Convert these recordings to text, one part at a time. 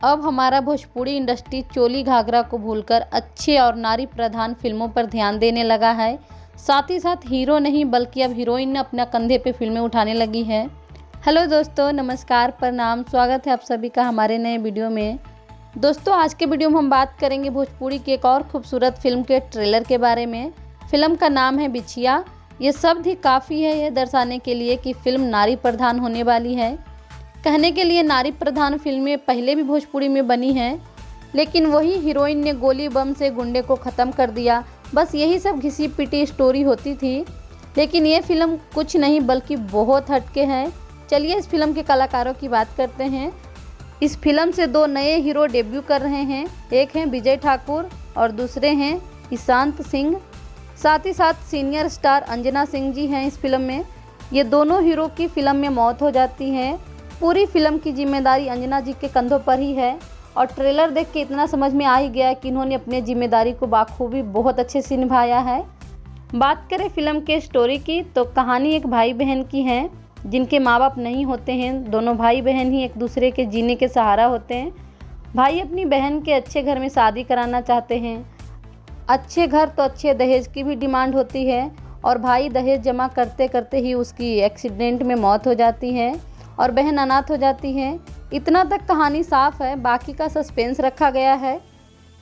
अब हमारा भोजपुरी इंडस्ट्री चोली घाघरा को भूलकर अच्छे और नारी प्रधान फिल्मों पर ध्यान देने लगा है। साथ ही साथ हीरो नहीं बल्कि अब हीरोइन अपना कंधे पे फिल्में उठाने लगी है। हेलो दोस्तों, नमस्कार, प्रणाम, स्वागत है आप सभी का हमारे नए वीडियो में। दोस्तों, आज के वीडियो में हम बात करेंगे भोजपुरी की एक और खूबसूरत फिल्म के ट्रेलर के बारे में। फिल्म का नाम है बिछिया। ये शब्द ही काफ़ी है यह दर्शाने के लिए कि फिल्म नारी प्रधान होने वाली है। कहने के लिए नारी प्रधान फिल्में पहले भी भोजपुरी में बनी हैं, लेकिन वही हीरोइन ने गोली बम से गुंडे को ख़त्म कर दिया, बस यही सब घिसी पिटी स्टोरी होती थी। लेकिन ये फिल्म कुछ नहीं बल्कि बहुत हटके है। चलिए इस फिल्म के कलाकारों की बात करते हैं। इस फिल्म से दो नए हीरो डेब्यू कर रहे हैं। एक हैं विजय ठाकुर और दूसरे हैं ईशांत सिंह। साथ ही साथ सीनियर स्टार अंजना सिंह जी हैं इस फिल्म में। ये दोनों हीरो की फिल्म में मौत हो जाती है। पूरी फिल्म की जिम्मेदारी अंजना जी के कंधों पर ही है और ट्रेलर देख के इतना समझ में आ ही गया कि इन्होंने अपनी जिम्मेदारी को बाखूबी बहुत अच्छे से निभाया है। बात करें फिल्म के स्टोरी की तो कहानी एक भाई बहन की है जिनके माँ बाप नहीं होते हैं। दोनों भाई बहन ही एक दूसरे के जीने के सहारा होते हैं। भाई अपनी बहन के अच्छे घर में शादी कराना चाहते हैं। अच्छे घर तो अच्छे दहेज की भी डिमांड होती है और भाई दहेज जमा करते करते ही उसकी एक्सीडेंट में मौत हो जाती है और बहन अनाथ हो जाती है। इतना तक कहानी साफ है, बाकी का सस्पेंस रखा गया है।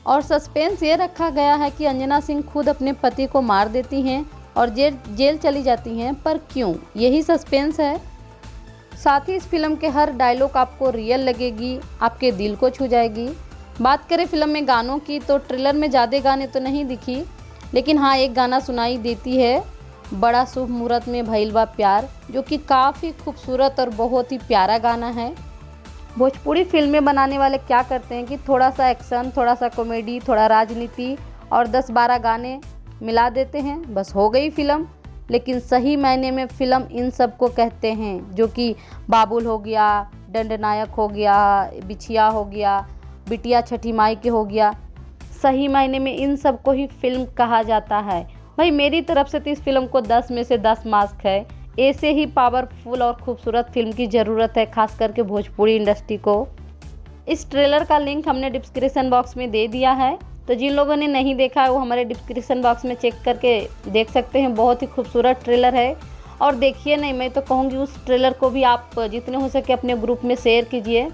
और सस्पेंस ये रखा गया है कि अंजना सिंह खुद अपने पति को मार देती हैं और जेल चली जाती हैं, पर क्यों, यही सस्पेंस है। साथ ही इस फिल्म के हर डायलॉग आपको रियल लगेगी, आपके दिल को छू जाएगी। बात करें फिल्म में गानों की तो ट्रेलर में ज़्यादा गाने तो नहीं दिखी, लेकिन हाँ एक गाना सुनाई देती है, बड़ा शुभ मुहूर्त में भइल बा प्यार, जो कि काफ़ी खूबसूरत और बहुत ही प्यारा गाना है। भोजपुरी फिल्में बनाने वाले क्या करते हैं कि थोड़ा सा एक्शन, थोड़ा सा कॉमेडी, थोड़ा राजनीति और 10-12 गाने मिला देते हैं, बस हो गई फिल्म। लेकिन सही मायने में फिल्म इन सब को कहते हैं, जो कि बाबुल हो गया, दंडनायक हो गया, बिछिया हो गया, बिटिया छठी माई के हो गया। सही मायने में इन सब को ही फिल्म कहा जाता है। भाई मेरी तरफ से तो इस फिल्म को 10 में से 10 मार्क्स है। ऐसे ही पावरफुल और खूबसूरत फिल्म की ज़रूरत है, खास करके भोजपुरी इंडस्ट्री को। इस ट्रेलर का लिंक हमने डिस्क्रिप्शन बॉक्स में दे दिया है, तो जिन लोगों ने नहीं देखा है वो हमारे डिस्क्रिप्शन बॉक्स में चेक करके देख सकते हैं। बहुत ही खूबसूरत ट्रेलर है। और देखिए नहीं, मैं तो कहूँगी उस ट्रेलर को भी आप जितने हो सके अपने ग्रुप में शेयर कीजिए,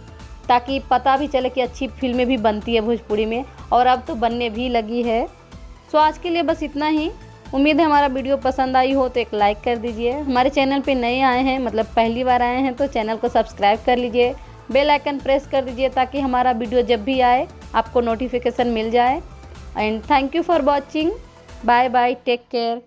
ताकि पता भी चले कि अच्छी फिल्में भी बनती है भोजपुरी में, और अब तो बनने भी लगी है। सो आज के लिए बस इतना ही। उम्मीद है हमारा वीडियो पसंद आई हो तो एक लाइक कर दीजिए। हमारे चैनल पे नए आए हैं, मतलब पहली बार आए हैं, तो चैनल को सब्सक्राइब कर लीजिए। बेल आइकन प्रेस कर दीजिए ताकि हमारा वीडियो जब भी आए आपको नोटिफिकेशन मिल जाए। And thank you for watching. Bye bye, take care.